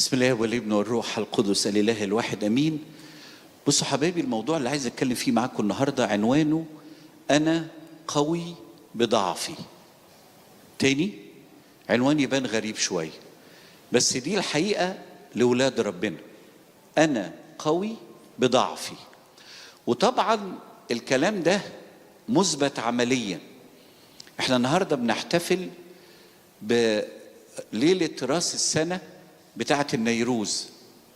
بسم الله والابن والروح القدس الاله الواحد امين. بصوا حبايبي، الموضوع اللي عايز اتكلم فيه معاكم النهارده عنوانه انا قوي بضعفي. تاني عنوان يبان غريب شويه، بس دي الحقيقه لاولاد ربنا. انا قوي بضعفي. وطبعا الكلام ده مثبت عمليا. احنا النهارده بنحتفل بليله راس السنه بتاعه النيروز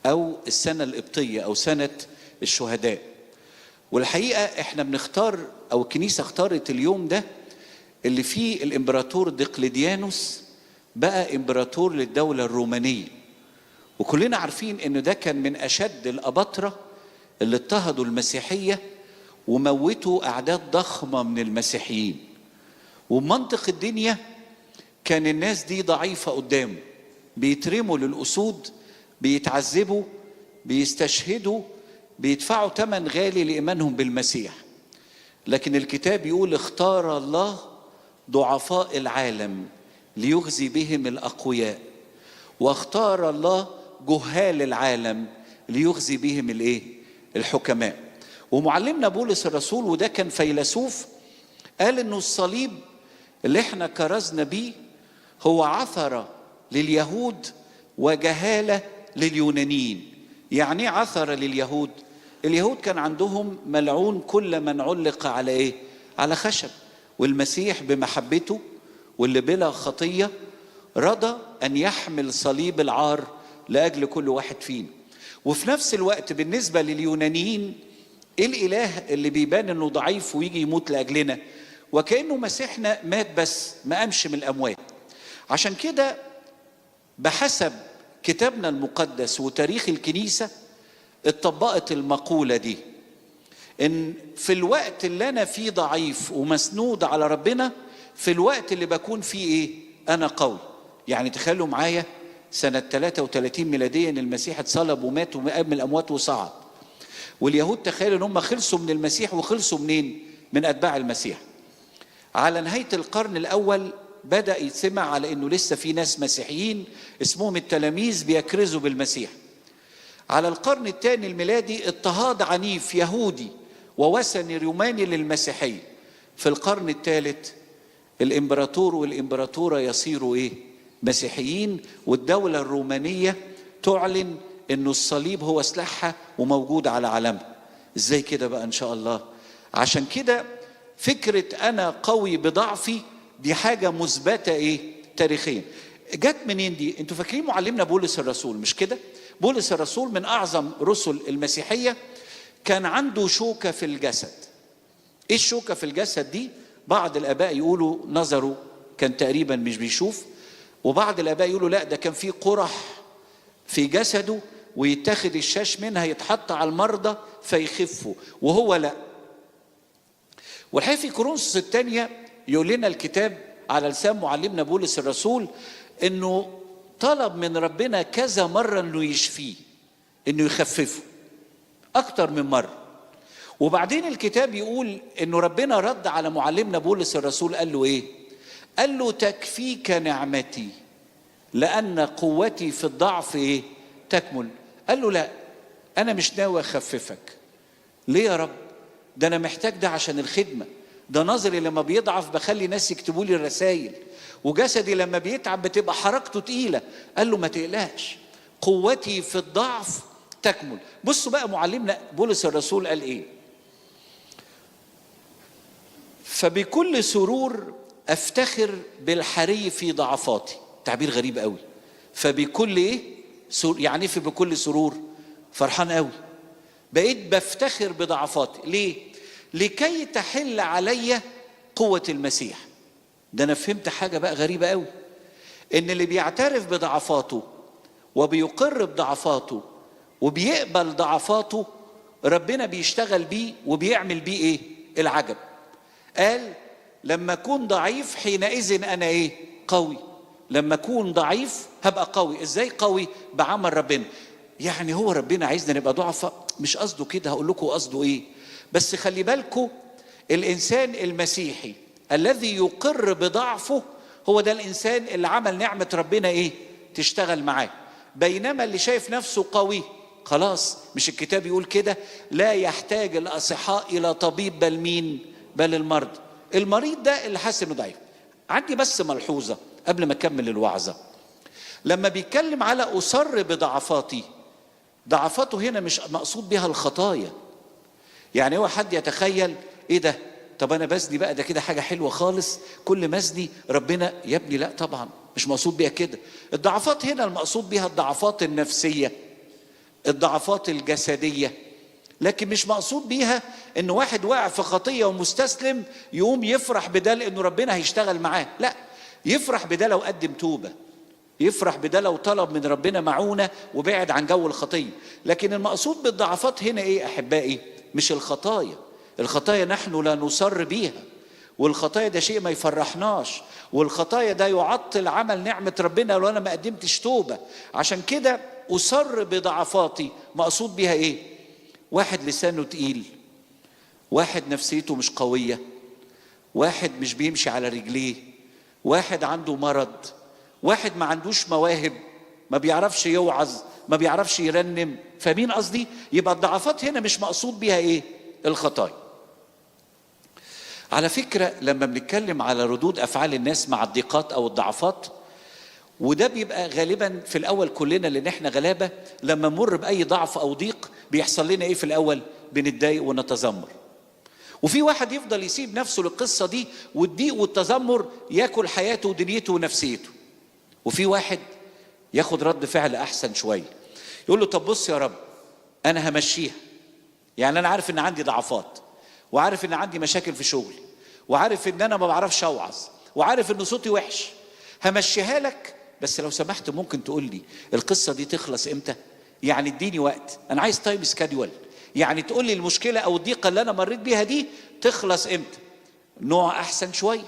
او السنه القبطيه او سنه الشهداء. والحقيقه احنا بنختار او الكنيسه اختارت اليوم ده اللي فيه الامبراطور دقلديانوس بقى امبراطور للدوله الرومانيه. وكلنا عارفين انه ده كان من اشد الاباطره اللي اضطهدوا المسيحيه وموتوا اعداد ضخمه من المسيحيين. وبمنطق الدنيا كان الناس دي ضعيفه قدامه، بيترموا للأسود، بيتعذبوا، بيستشهدوا، بيدفعوا ثمن غالي لإيمانهم بالمسيح. لكن الكتاب يقول اختار الله ضعفاء العالم ليخزي بهم الأقوياء، واختار الله جهال العالم ليخزي بهم الحكماء. ومعلمنا بولس الرسول، وده كان فيلسوف، قال انه الصليب اللي احنا كرزنا بيه هو عثرة لليهود وجهالة لليونانيين. يعني ايه عثرة لليهود؟ اليهود كان عندهم ملعون كل من علق على على خشب، والمسيح بمحبته واللي بلا خطية رضى أن يحمل صليب العار لأجل كل واحد فينا. وفي نفس الوقت بالنسبة لليونانيين الإله اللي بيبان أنه ضعيف ويجي يموت لأجلنا، وكأنه مسيحنا مات بس ما قامش من الأموات. عشان كده بحسب كتابنا المقدس وتاريخ الكنيسة اتطبقت المقولة دي، ان في الوقت اللي انا فيه ضعيف ومسنود على ربنا، في الوقت اللي بكون فيه انا قوي. يعني تخيلوا معايا سنة 33 ميلاديا المسيح اتصلب ومات وقام من الاموات وصعد، واليهود تخيلوا ان هم خلصوا من المسيح، وخلصوا منين؟ من اتباع المسيح. على نهاية القرن الاول بدأ يتسمع على انه لسه في ناس مسيحيين اسمهم التلاميذ بيكرزوا بالمسيح. على القرن الثاني الميلادي اضطهاد عنيف يهودي ووثني روماني للمسيحية. في القرن الثالث الامبراطور والامبراطورة يصيروا مسيحيين، والدولة الرومانية تعلن انه الصليب هو سلاحها وموجود على علمها. ازاي كده بقى ان شاء الله؟ عشان كده فكرة انا قوي بضعفي دي حاجة مثبتة تاريخيا. جت منين دي؟ انتوا فاكرين معلمنا بولس الرسول مش كده؟ بولس الرسول من اعظم رسل المسيحية، كان عنده شوكة في الجسد. ايه الشوكة في الجسد دي؟ بعض الاباء يقولوا نظره كان تقريبا مش بيشوف، وبعض الاباء يقولوا لا ده كان فيه قرح في جسده ويتاخد الشاش منها يتحط على المرضى فيخفوا، وهو لا. والحقيقة في كورنثوس الثانية يقول لنا الكتاب على لسان معلمنا بولس الرسول انه طلب من ربنا كذا مرة انه يشفيه، انه يخففه اكتر من مرة. وبعدين الكتاب يقول انه ربنا رد على معلمنا بولس الرسول قال له قال له تكفيك نعمتي لان قوتي في الضعف تكمل. قال له لا، انا مش ناوي اخففك. ليه يا رب؟ ده انا محتاج ده عشان الخدمة. ده نظري لما بيضعف بخلي ناس يكتبوا لي الرسائل، وجسدي لما بيتعب بتبقى حركته تقيلة. قال له ما تقلقش، قوتي في الضعف تكمل. بصوا بقى معلمنا بولس الرسول قال فبكل سرور افتخر بالحري في ضعفاتي. تعبير غريب قوي. فبكل يعني في بكل سرور فرحان قوي، بقيت بفتخر بضعفاتي. ليه؟ لكي تحل علي قوة المسيح. ده أنا فهمت حاجة بقى غريبة قوي، إن اللي بيعترف بضعفاته وبيقر بضعفاته وبيقبل ضعفاته ربنا بيشتغل بيه وبيعمل بيه العجب. قال لما أكون ضعيف حينئذ أنا قوي. لما أكون ضعيف هبقى قوي. إزاي قوي؟ بعمل ربنا. يعني هو ربنا عايزنا نبقى ضعفاء؟ مش قصده كده، هقول لكم قصده بس خلي بالكم، الإنسان المسيحي الذي يقر بضعفه هو ده الإنسان اللي عمل نعمة ربنا تشتغل معاه. بينما اللي شايف نفسه قوي خلاص، مش الكتاب يقول كده؟ لا يحتاج الأصحاء إلى طبيب بل مين؟ بل المرضى. المريض ده اللي حاسس إنه ضعيف. عندي بس ملحوظة قبل ما أكمل الوعظة. لما بيتكلم على أصر بضعفاتي، ضعفاته هنا مش مقصود بها الخطايا. يعني هو حد يتخيل ايه ده؟ طب انا بزني بقى، ده كده حاجه حلوه خالص، كل ما ازني ربنا يا ابني. لا طبعا مش مقصود بيها كده. الضعفات هنا المقصود بيها الضعفات النفسيه، الضعفات الجسديه، لكن مش مقصود بيها ان واحد واقع في خطيه ومستسلم يقوم يفرح بده لانه ربنا هيشتغل معاه. لا، يفرح بده لو قدم توبه، يفرح بده لو طلب من ربنا معونة وبعد عن جو الخطية. لكن المقصود بالضعفات هنا ايه احبائي؟ مش الخطايا. الخطايا نحن لا نصر بيها، والخطايا ده شيء ما يفرحناش، والخطايا ده يعطل عمل نعمة ربنا لو انا ما قدمتش توبة. عشان كده أصر بضعفاتي مقصود بيها ايه؟ واحد لسانه تقيل، واحد نفسيته مش قوية، واحد مش بيمشي على رجليه، واحد عنده مرض، واحد ما عندوش مواهب، ما بيعرفش يوعظ، ما بيعرفش يرنم. فاهمين قصدي؟ يبقى الضعفات هنا مش مقصود بيها ايه؟ الخطايا. على فكرة لما بنتكلم على ردود أفعال الناس مع الضيقات أو الضعفات، وده بيبقى غالبا في الأول كلنا لأن احنا غلابة، لما نمر بأي ضعف أو ضيق بيحصل لنا ايه في الأول؟ بنتضايق ونتذمر. وفي واحد يفضل يسيب نفسه للقصة دي والضيق والتذمر ياكل حياته ودنيته ونفسيته. وفي واحد ياخد رد فعل أحسن شوية، يقول له طب بص يا رب أنا همشيها. يعني أنا عارف إن عندي ضعفات، وعارف إن عندي مشاكل في شغلي، وعارف إن أنا ما بعرفش أوعظ، وعارف إن صوتي وحش، همشيها لك. بس لو سمحت ممكن تقول لي القصة دي تخلص إمتى؟ يعني اديني وقت، أنا عايز تايم سكادول. يعني تقول لي المشكلة أو الضيقة اللي أنا مريت بيها دي تخلص إمتى؟ نوع أحسن شوية.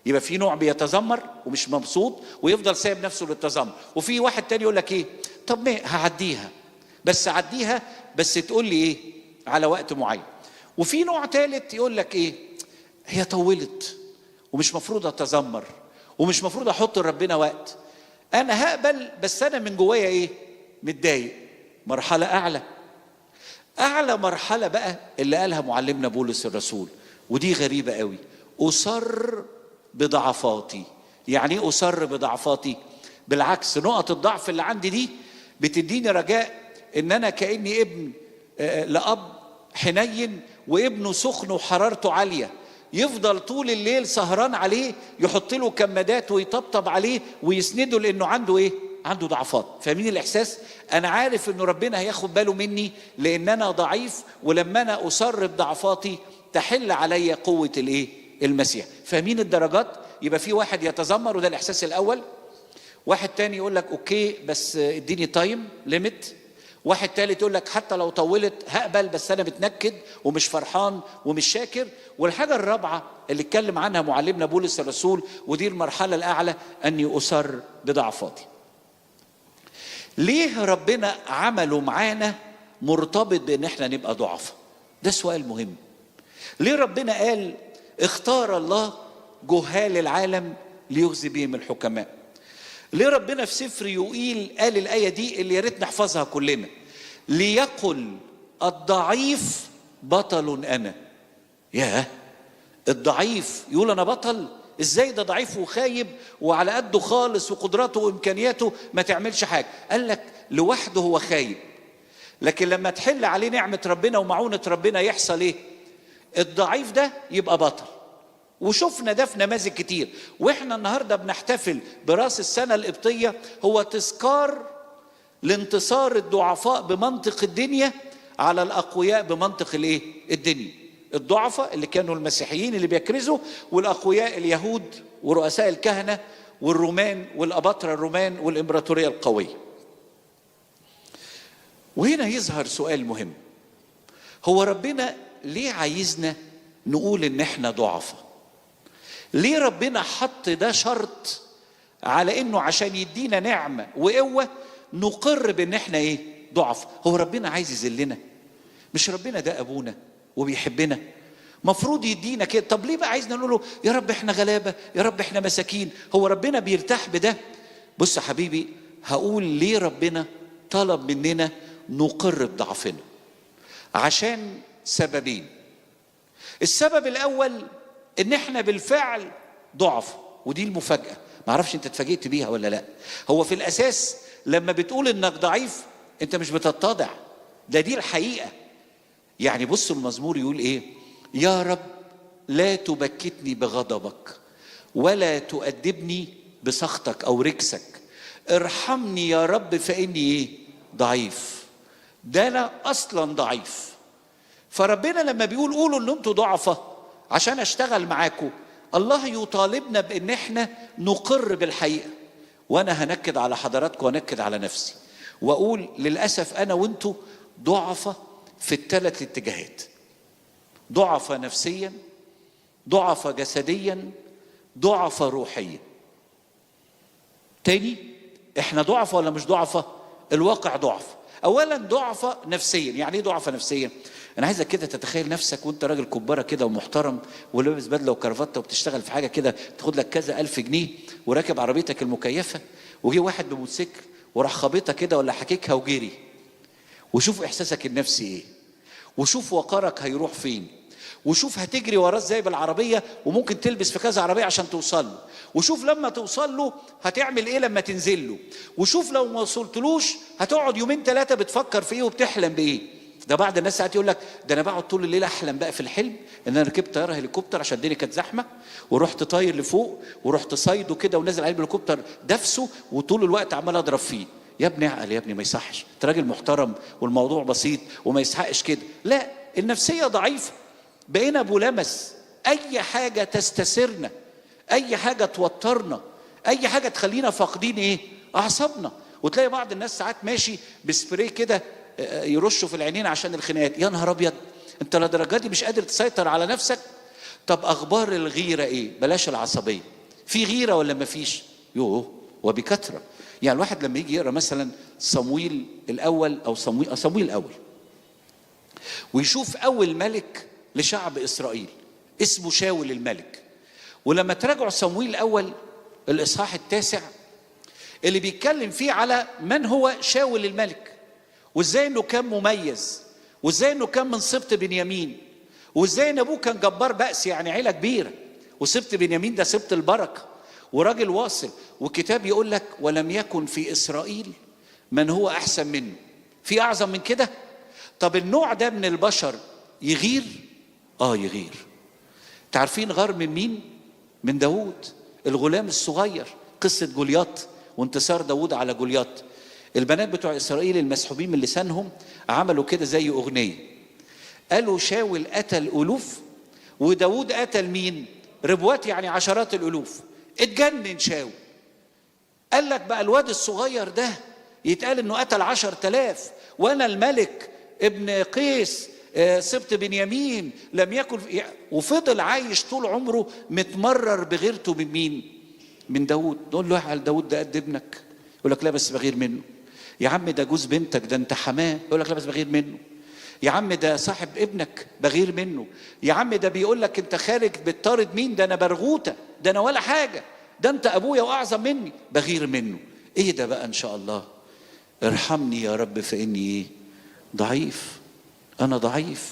يبقى في نوع بيتذمر ومش مبسوط ويفضل سايب نفسه للتذمر، وفي واحد تاني يقول لك ايه؟ طب ما هعديها، بس اعديها بس تقول لي ايه؟ على وقت معين. وفي نوع ثالث يقول لك ايه؟ هي طولت ومش مفروض اتذمر ومش مفروض احط لربنا وقت، انا هقبل بس انا من جوايا ايه؟ متضايق. مرحله اعلى مرحله بقى اللي قالها معلمنا بولس الرسول، ودي غريبه قوي. أصر بضعفاتي. يعني ايه أصر بضعفاتي؟ بالعكس، نقط الضعف اللي عندي دي بتديني رجاء ان انا كأني ابن لأب حنين، وابنه سخن وحرارته عالية، يفضل طول الليل سهران عليه، يحط له كمادات ويطبطب عليه ويسنده لانه عنده ايه؟ عنده ضعفات. فاهمين الاحساس؟ انا عارف انه ربنا هياخد باله مني لان انا ضعيف، ولما انا أصر بضعفاتي تحل علي قوة الايه؟ المسيح. فاهمين الدرجات؟ يبقى في واحد يتذمر وده الاحساس الاول، واحد تاني يقول لك اوكي بس اديني تايم ليميت، واحد تالت يقول لك حتى لو طولت هقبل بس انا متنكد ومش فرحان ومش شاكر. والحاجه الرابعه اللي اتكلم عنها معلمنا بولس الرسول، ودي المرحله الاعلى، اني أصر بضعفاتي. ليه ربنا عمله معانا مرتبط بان احنا نبقى ضعفاء؟ ده سؤال مهم. ليه ربنا قال اختار الله جهال العالم ليخزي بهم الحكماء؟ ليه ربنا في سفر يوئيل قال الآية دي اللي يا ريت نحفظها كلنا؟ ليقل الضعيف بطل أنا. ياه، الضعيف يقول أنا بطل؟ إزاي ده ضعيف وخايب وعلى قده خالص وقدراته وإمكانياته ما تعملش حاجة؟ قال لك لوحده هو خايب، لكن لما تحل عليه نعمة ربنا ومعونة ربنا يحصل إيه؟ الضعيف ده يبقى بطل. وشفنا ده في نماذج كتير. واحنا النهارده بنحتفل براس السنه القبطيه، هو تذكار لانتصار الضعفاء بمنطق الدنيا على الاقوياء بمنطق الايه؟ الدنيا. الضعفاء اللي كانوا المسيحيين اللي بيكرزوا، والاقوياء اليهود ورؤساء الكهنه والرومان والاباطره الرومان والامبراطوريه القويه. وهنا يظهر سؤال مهم، هو ربنا ليه عايزنا نقول ان احنا ضعفاء؟ ليه ربنا حط ده شرط على انه عشان يدينا نعمة وقوة نقر بان احنا ايه؟ ضعف؟ هو ربنا عايز يذلنا؟ مش ربنا ده ابونا وبيحبنا؟ مفروض يدينا كده. طب ليه بقى عايزنا نقول له يا رب احنا غلابة، يا رب احنا مساكين؟ هو ربنا بيرتاح بده؟ بص يا حبيبي، هقول ليه ربنا طلب مننا نقر بضعفنا. عشان سببين. السبب الاول ان احنا بالفعل ضعف، ودي المفاجأة، معرفش انت اتفاجئت بيها ولا لا. هو في الاساس لما بتقول انك ضعيف انت مش بتتضع، دي الحقيقة. يعني بصوا المزمور يقول ايه؟ يا رب لا تبكتني بغضبك ولا تؤدبني بسخطك او ركسك، ارحمني يا رب فاني ايه؟ ضعيف. ده انا اصلا ضعيف. فربنا لما بيقول قولوا ان انتوا ضعفة عشان اشتغل معاكم، الله يطالبنا بان احنا نقر بالحقيقة. وانا هنكد على حضراتكم وانكد على نفسي واقول للاسف انا وانتوا ضعفة في الثلاث اتجاهات. ضعفة نفسيا، ضعفة جسديا، ضعفة روحيا. تاني، احنا ضعفة ولا مش ضعفة؟ الواقع ضعف. اولا ضعفة نفسيا. يعني ايه ضعفة نفسيا؟ انا عايزك كده تتخيل نفسك وانت راجل كبارة كده ومحترم ولابس بدلة وكرافته وبتشتغل في حاجة كده تاخد لك كذا ألف جنيه وراكب عربيتك المكيفة، وجي واحد بموتوسيكل وراح خابطها كده ولا حكيكها وجري. وشوف احساسك النفسي ايه، وشوف وقارك هيروح فين، وشوف هتجري وراه ازاي بالعربيه وممكن تلبس في كذا عربيه عشان توصل له، وشوف لما توصل له هتعمل ايه لما تنزل له، وشوف لو ما وصلتلوش هتقعد يومين ثلاثه بتفكر في ايه وبتحلم بايه. ده بعض الناس ساعات يقول لك ده انا بقعد طول الليل احلم بقى في الحلم ان انا ركبت طياره هليكوبتر عشان الدنيا كانت زحمه ورحت طاير لفوق ورحت صيده كده ونازل عليه بالهليكوبتر دفسه وطول الوقت عمال اضرب فيه. يا ابني اعقل يا ابني، ما يصحش، انت راجل محترم والموضوع بسيط وما يسحقش كده. لا، النفسيه ضعيفه. بقينا ابو لمس، اي حاجه تستسرنا، اي حاجه توترنا، اي حاجه تخلينا فاقدين ايه؟ اعصابنا. وتلاقي بعض الناس ساعات ماشي بسبراي كده يرشوا في العينين عشان الخناقات. يا نهار ابيض، انت لدرجه دي مش قادر تسيطر على نفسك؟ طب اخبار الغيره ايه؟ بلاش العصبيه. في غيره ولا ما فيش؟ يوه، وبكثره. يعني الواحد لما يجي يقرا مثلا صمويل الاول او صمويل الاول ويشوف اول ملك لشعب اسرائيل اسمه شاول الملك، ولما تراجعوا صمويل الاول الاصحاح 9 اللي بيتكلم فيه على من هو شاول الملك وازاي انه كان مميز وازاي انه كان من سبط بنيامين وازاي ان ابوه كان جبار بأس، يعني عيله كبيره، وسبط بنيامين ده سبط البركه وراجل واصل. والكتاب يقول لك ولم يكن في اسرائيل من هو احسن منه. في اعظم من كده؟ طب النوع ده من البشر يغير؟ يغير. تعرفين غار من مين؟ من داود الغلام الصغير. قصة جولياط وانتصار داود على جولياط. البنات بتوع إسرائيل المسحوبين من لسانهم عملوا كده زي أغنية، قالوا شاول قتل ألوف وداود قتل مين؟ ربوات، يعني عشرات الألوف. اتجنن شاول، قال لك بقى الواد الصغير ده يتقال انه قتل 10,000 وانا الملك ابن قيس سبط بنيامين لم يكن وفضل عايش طول عمره متمرر بغيرته من مين؟ من داود. نقول له على داود ده قد ابنك، يقول لك لا بس بغير منه. يا عم ده جوز بنتك، ده انت حماه، يقول لك لا بس بغير منه. يا عم ده صاحب ابنك، بغير منه. يا عم ده بيقول لك انت خارج بتطارد مين، ده انا برغوته، ده انا ولا حاجه، ده انت ابويا واعظم مني، بغير منه. ايه ده بقى؟ ان شاء الله ارحمني يا رب فاني ايه؟ ضعيف. انا ضعيف،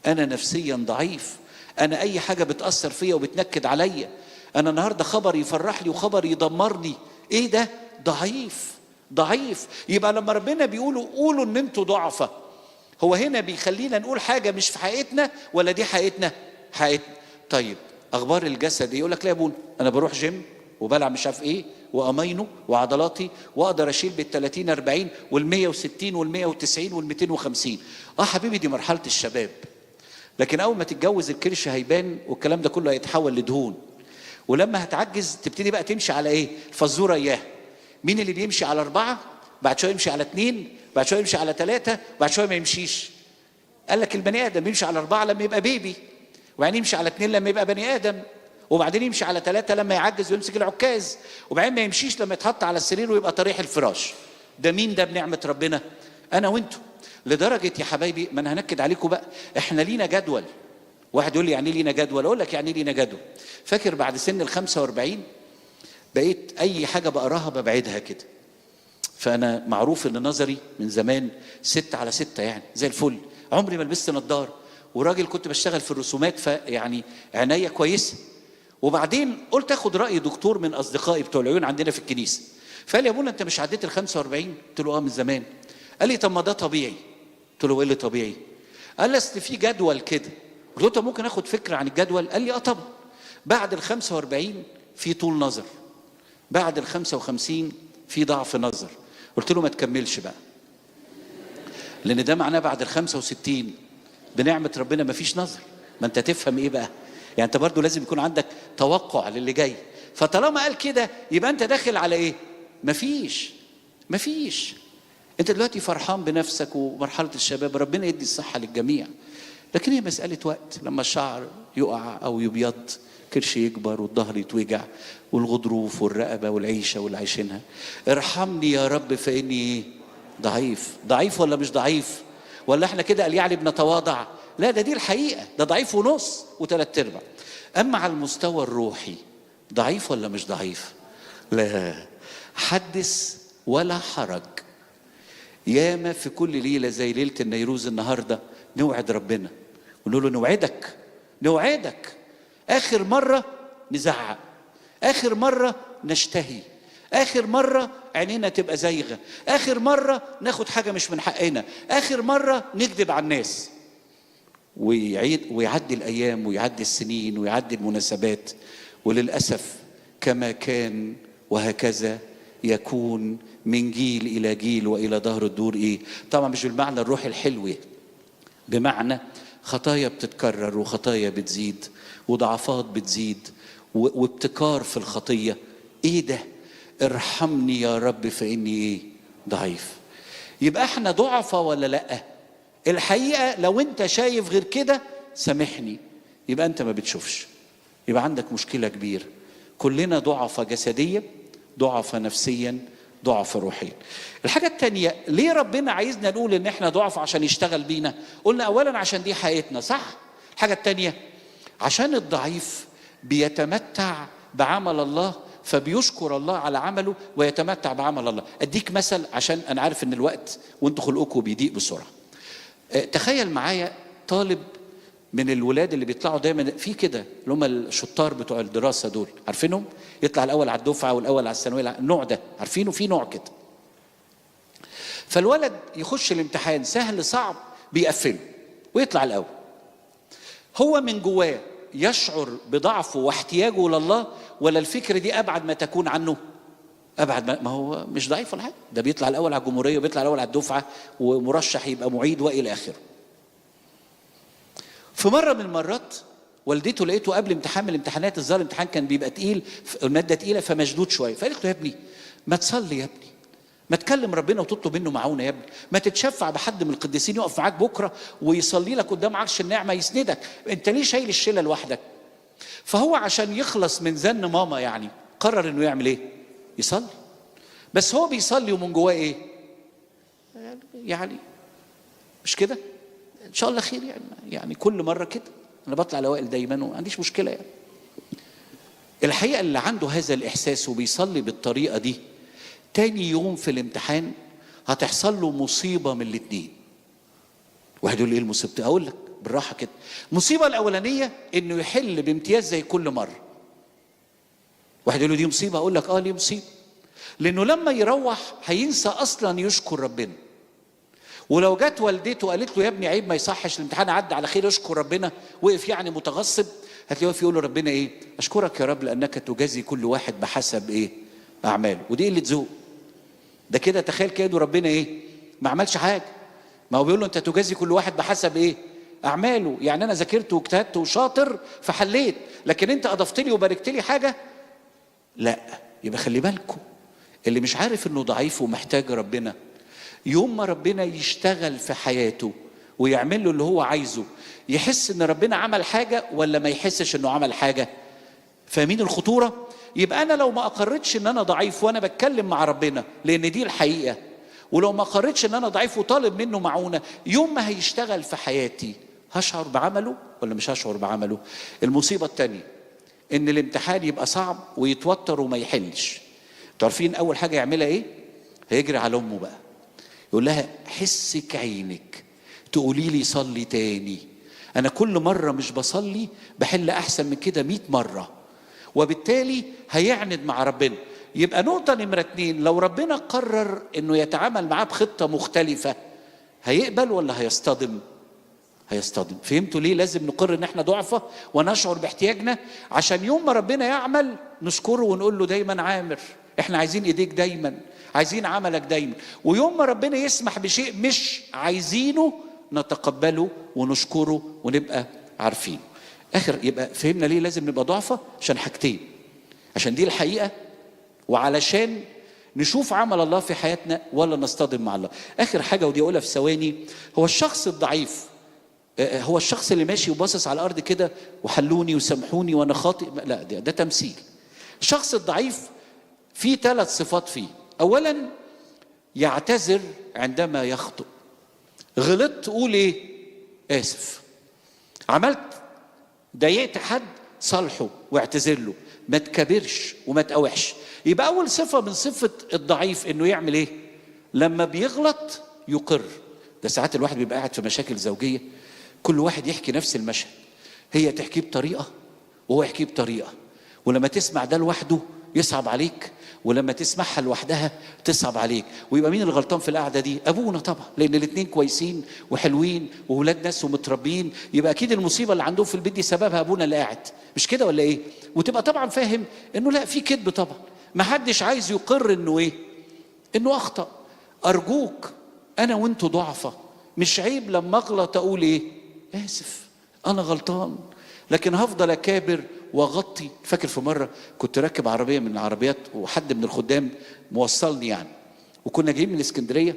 انا نفسيا ضعيف، انا اي حاجه بتاثر فيا وبتنكد عليا. انا النهارده خبر يفرح لي وخبر يدمرني. ايه ده؟ ضعيف ضعيف. يبقى لما ربنا بيقولوا قولوا ان انتوا ضعفة، هو هنا بيخلينا نقول حاجه مش في حقيقتنا ولا دي حقيقتنا؟ حقيقتنا. طيب اخبار الجسد يقول لك لا يا ابونا انا بروح جيم وبلعب مش عارف ايه وامينه وعضلاتي واقدر اشيل بال30 40 وال160 وال190 وال250. حبيبي دي مرحله الشباب، لكن اول ما تتجوز الكرش هيبان والكلام ده كله هيتحول لدهون. ولما هتعجز تبتدي بقى تمشي على ايه؟ الفزوره اياها. مين اللي بيمشي على 4؟ بعد شويه يمشي على 2، بعد شويه يمشي على 3، بعد شويه ما يمشيش. قال لك البني ادم بيمشي على 4 لما يبقى بيبي، وبعدين يمشي على 2 لما يبقى بني ادم، وبعدين يمشي على 3 لما يعجز ويمسك العكاز، وبعدين ما يمشيش لما يتحط على السرير ويبقى طريح الفراش. ده مين ده بنعمه ربنا؟ انا وانتوا. لدرجه يا حبايبي ما انا هنكد عليكم بقى، احنا لينا جدول. واحد يقول لي يعني لينا جدول؟ اقول لك يعني لينا جدول. فاكر بعد سن ال45 بقيت اي حاجه بقراها ببعدها كده، فانا معروف ان نظري من زمان 6/6 يعني زي الفل، عمري ما لبست نظاره، وراجل كنت بشتغل في الرسومات فيعني عينيا كويسه. وبعدين قلت اخد راي دكتور من اصدقائي بتوع العيون عندنا في الكنيسه، فقال لي يا ابونا انت مش عديت ال 45؟ قلت له اه من زمان. قال لي طب ما ده طبيعي. قلت له ايه اللي طبيعي؟ قال لي اصل في جدول كده. قلت له طب ممكن اخد فكره عن الجدول؟ قال لي اه طبعا، بعد ال 45 في طول نظر، بعد ال 55 في ضعف نظر. قلت له ما تكملش بقى، لان ده معناه بعد ال 65 بنعمه ربنا ما فيش نظر. ما انت تفهم ايه بقى؟ يعني انت برضو لازم يكون عندك توقع للي جاي. فطالما قال كده يبقى انت داخل على ايه؟ مفيش. انت دلوقتي فرحان بنفسك ومرحله الشباب، ربنا يدي الصحه للجميع، لكن هي مساله وقت. لما الشعر يقع او يبيض، كرش يكبر والظهر يتوجع والغضروف والرقبه والعيشه واللي عايشينها. ارحمني يا رب فاني ضعيف. ضعيف ولا مش ضعيف؟ ولا احنا كده قال يعني بنتواضع؟ لا، دي الحقيقه، ده ضعيف ونص و3/4. اما على المستوى الروحي ضعيف ولا مش ضعيف؟ لا، حدث ولا حرج. ياما في كل ليله زي ليله النيروز النهارده نوعد ربنا ونقول له نوعدك اخر مره نزعق، اخر مره نشتهي، اخر مره عينينا تبقى زايغه، اخر مره ناخد حاجه مش من حقنا، اخر مره نكذب على الناس. ويعدي الايام ويعدي السنين ويعدي المناسبات، وللاسف كما كان وهكذا يكون من جيل الى جيل والى دهر الدور. ايه طبعا مش بالمعنى الروحي الحلو، بمعنى خطايا بتتكرر وخطايا بتزيد وضعفات بتزيد وابتكار في الخطيه. ايه ده؟ ارحمني يا رب فاني ضعيف. يبقى احنا ضعفة ولا لا؟ الحقيقه لو انت شايف غير كده سامحني، يبقى انت ما بتشوفش، يبقى عندك مشكله كبيره. كلنا ضعفة جسديا، ضعفة نفسيا، ضعفة روحيا. الحاجة التانية، ليه ربنا عايزنا نقول ان احنا ضعف عشان يشتغل بينا؟ قلنا اولا عشان دي حقيقتنا، صح؟ الحاجة التانية عشان الضعيف بيتمتع بعمل الله، فبيشكر الله على عمله ويتمتع بعمل الله. اديك مثل عشان انا عارف ان الوقت وانتوا خلقكم بيضيق بسرعة. تخيل معايا طالب من الولاد اللي بيطلعوا دايما في كده، اللي هم الشطار بتوع الدراسه دول، عارفينهم؟ يطلع الاول على الدفعه والاول على الثانويه، النوع ده عارفينه؟ في نوع كده. فالولد يخش الامتحان سهل صعب بيقفله ويطلع الاول. هو من جواه يشعر بضعفه واحتياجه لله، ولا الفكره دي ابعد ما تكون عنه؟ ابعد ما هو مش ضعيف ولا حاجه، ده بيطلع الاول على الجمهوريه وبيطلع الاول على الدفعه ومرشح يبقى معيد والى اخره. في مرة من المرات والدته لقيته قبل امتحان من الامتحانات، الظاهر الامتحان كان بيبقى تقيل، المادة تقيلة فمشدود شوية، فقالت له يا ابني ما تصلي يا ابني، ما تكلم ربنا وتطلب منه معونة يا ابني، ما تتشفع بحد من القديسين يقف معاك بكرة ويصلي لك قدام عرش النعمة يسندك، انت ليه شايل الشيلة لوحدك؟ فهو عشان يخلص من زن ماما يعني قرر انه يعمل ايه؟ يصلي. بس هو بيصلي ومن جواه ايه؟ يعني مش كده؟ ان شاء الله خير يعني كل مره كده انا بطلع الاوائل دايما وما عنديش مشكله يعني. الحقيقه اللي عنده هذا الاحساس وبيصلي بالطريقه دي، تاني يوم في الامتحان هتحصل له مصيبه من الاثنين. واحد يقول لي ايه المصيبه؟ اقول لك بالراحه كده. المصيبه الاولانيه انه يحل بامتياز زي كل مره. واحد يقول له دي مصيبه؟ اقول لك اه ليه مصيبه؟ لانه لما يروح هينسى اصلا يشكر ربنا. ولو جت والدته قالت له يا ابني عيب ما يصحش الامتحان عدى على خير اشكر ربنا، وقف يعني متغصب، هتلاقيه واقف يقول له ربنا ايه؟ اشكرك يا رب لانك تجازي كل واحد بحسب ايه؟ اعماله. ودي قله ذوق. ده كده تخيل كده ربنا ايه؟ ما عملش حاجه. ما هو بيقول له انت تجازي كل واحد بحسب ايه؟ اعماله. يعني انا ذاكرت واجتهدت وشاطر فحليت، لكن انت اضفت لي وباركت لي حاجه؟ لا. يبقى خلي بالكم، اللي مش عارف انه ضعيف ومحتاج ربنا، يوم ما ربنا يشتغل في حياته ويعمل له اللي هو عايزه، يحس ان ربنا عمل حاجه ولا ما يحسش انه عمل حاجه؟ فاهمين الخطوره؟ يبقى انا لو ما اقرتش ان انا ضعيف وانا بتكلم مع ربنا، لان دي الحقيقه، ولو ما اقرتش ان انا ضعيف وطالب منه معونه، يوم ما هيشتغل في حياتي هشعر بعمله ولا مش هشعر بعمله؟ المصيبه الثانيه ان الامتحان يبقى صعب ويتوتر وما يحلش. انتوا عارفين اول حاجه يعملها ايه؟ هيجري على امه بقى يقول لها حسك عينك تقولي لي صلي تاني، انا كل مره مش بصلي بحل احسن من كده 100 مره. وبالتالي هيعند مع ربنا. يبقى نقطه نمره 2، لو ربنا قرر انه يتعامل معاه بخطه مختلفه هيقبل ولا هيصطدم؟ هيصطدم. فهمتوا ليه لازم نقر ان احنا ضعفة ونشعر باحتياجنا؟ عشان يوم ما ربنا يعمل نشكره ونقول له دايما عامر، احنا عايزين ايديك دايما، عايزين عملك دايما. ويوم ما ربنا يسمح بشيء مش عايزينه نتقبله ونشكره ونبقى عارفين. يبقى فهمنا ليه لازم نبقى ضعفة؟ عشان حاجتين، عشان دي الحقيقة وعلشان نشوف عمل الله في حياتنا ولا نصطدم مع الله. اخر حاجة ودي اقولها في ثواني، هو الشخص الضعيف هو الشخص اللي ماشي وباصص على الارض كده وحلوني وسامحوني وانا خاطئ، لا ده تمثيل. الشخص الضعيف فيه 3 صفات فيه. اولا يعتذر عندما يخطئ. غلطت قول ايه؟ اسف. عملت ضايقت حد صالحه واعتذر له، ما تكبرش وما تقاوحش. يبقى اول صفه من صفه الضعيف انه يعمل ايه؟ لما بيغلط يقر. ده ساعات الواحد بيبقى قاعد في مشاكل زوجيه، كل واحد يحكي نفس المشهد، هي تحكيه بطريقه وهو يحكيه بطريقه، ولما تسمع ده لوحده يصعب عليك، ولما تسمعها لوحدها تصعب عليك. ويبقى مين الغلطان في القعده دي؟ ابونا طبعا، لان الاثنين كويسين وحلوين واولاد ناس ومتربيين، يبقى اكيد المصيبه اللي عندهم في البيت دي سببها ابونا اللي قاعد، مش كده ولا ايه؟ وتبقى طبعا فاهم انه لا، في كذب طبعا، ما حدش عايز يقر انه ايه؟ انه اخطا. ارجوك انا وانتوا ضعفه، مش عيب لما اغلط اقول ايه؟ اسف انا غلطان، لكن هفضل اكابر واغطي. فاكر في مره كنت راكب عربيه من العربيات وحد من الخدام موصلني يعني، وكنا جايين من اسكندريه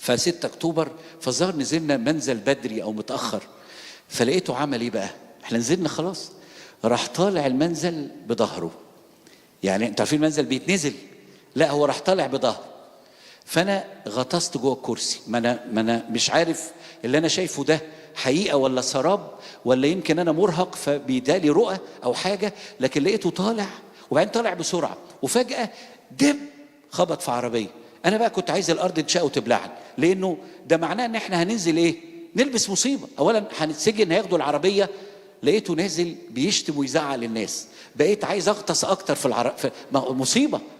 ف6 اكتوبر، فالظاهر نزلنا منزل بدري او متاخر، فلقيته عمل ايه بقى؟ احنا نزلنا خلاص، راح طالع المنزل بظهره. يعني انتوا عارفين المنزل بيتنزل، لا هو راح طالع بظهره. فانا غطست جوه الكرسي، ما انا مش عارف اللي انا شايفه ده حقيقه ولا سراب، ولا يمكن انا مرهق فبيدالي رؤى او حاجه، لكن لقيته طالع وبعدين طالع بسرعه وفجاه دب خبط في عربيه. انا بقى كنت عايز الارض تشق وتبلعني، لانه ده معناه ان احنا هننزل ايه؟ نلبس مصيبه. اولا هنتسجن، هياخدوا العربيه. لقيته نازل بيشتم ويزعل الناس، بقيت عايز اغطس اكتر في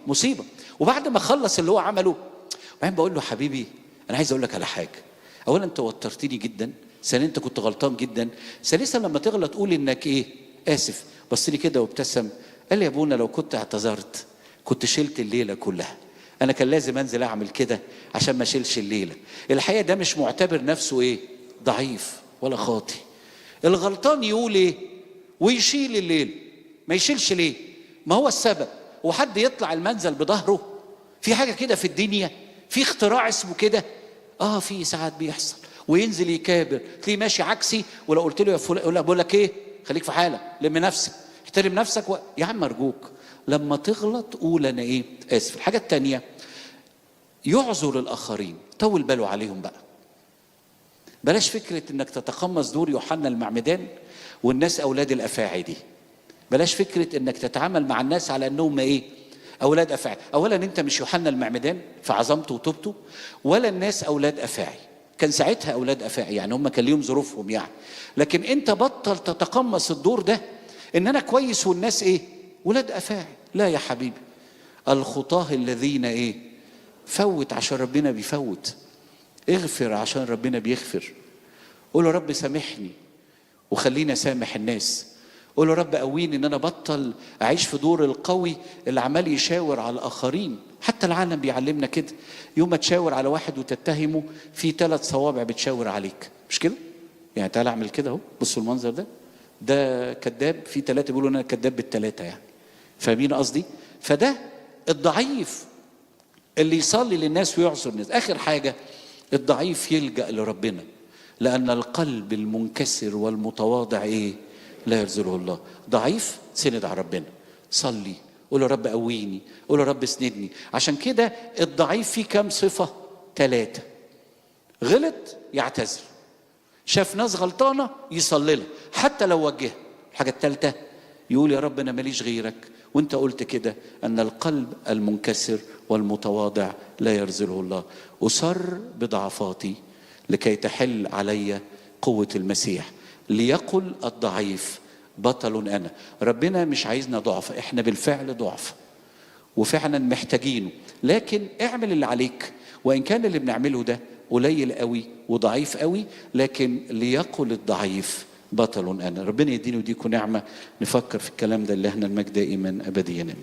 مصيبه. وبعد ما خلص اللي هو عمله بعدين بقول له حبيبي انا عايز اقول لك على حاجه، اولا انت وترتني جدا، ثانيا انت كنت غلطان جدا، ثالثا لما تغلط قول انك ايه؟ اسف. بص لي كده وابتسم، قال لي يا ابونا لو كنت اعتذرت كنت شلت الليله كلها، انا كان لازم انزل اعمل كده عشان ما اشيلش الليله. الحقيقه ده مش معتبر نفسه ايه؟ ضعيف ولا خاطي. الغلطان يقول ايه؟ ويشيل الليل، ما يشيلش ليه؟ ما هو السبب. وحد يطلع المنزل بظهره؟ في حاجه كده في الدنيا؟ في اختراع اسمه كده؟ في ساعات بيحصل. وينزل يكابر، تلاقيه ماشي عكسي، ولو قلت له يا فلان يقول لك بقول لك ايه؟ خليك في حالك، لم نفسك، احترم نفسك يا عم ارجوك لما تغلط قول انا ايه؟ اسف. الحاجه الثانيه يعذر الاخرين، طول باله عليهم بقى. بلاش فكره انك تتقمص دور يوحنا المعمدان والناس اولاد الافاعي دي. بلاش فكره انك تتعامل مع الناس على انهم ايه؟ اولاد افاعي. اولا انت مش يوحنا المعمدان في عظمته وتوبته، ولا الناس اولاد افاعي. كان ساعتها اولاد افاعي يعني هم كان ليهم ظروفهم يعني، لكن انت بطل تتقمص الدور ده ان انا كويس والناس ايه؟ ولاد افاعي. لا يا حبيبي، الخطاه الذين ايه؟ فوت عشان ربنا بيفوت، اغفر عشان ربنا بيغفر. قول له رب سامحني وخليني اسامح الناس. قول له رب قويني ان انا بطل اعيش في دور القوي اللي عمال يشاور على الاخرين. حتى العالم بيعلمنا كده، يوم ما تشاور على واحد وتتهمه في 3 صوابع بتشاور عليك، مش كده؟ يعني تعالى اعمل كده اهو، بصوا المنظر ده كذاب، في 3 بيقولوا انا كذاب بال3 يعني. فاهمين قصدي؟ فده الضعيف اللي يصلي للناس ويعذر الناس. اخر حاجه الضعيف يلجأ لربنا، لان القلب المنكسر والمتواضع ايه؟ لا يرزقه الله. ضعيف سند على ربنا، صلي، قول له رب قويني، قول له رب اسندني. عشان كده الضعيف فيه كام صفه؟ 3. غلط يعتذر، شاف ناس غلطانه يصلي لها حتى لو وجهها. الحاجه الثالثه يقول يا رب انا ماليش غيرك وانت قلت كده أن القلب المنكسر والمتواضع لا يرزله الله. أسر بضعفاتي لكي تحل علي قوة المسيح، ليقل الضعيف بطل أنا. ربنا مش عايزنا ضعف، احنا بالفعل ضعف وفعلا محتاجينه، لكن اعمل اللي عليك، وإن كان اللي بنعمله ده قليل قوي وضعيف قوي، لكن ليقل الضعيف بطل أنا. ربنا يديني وديكم نعمة نفكر في الكلام ده، اللي احنا المجد دائما أبديا.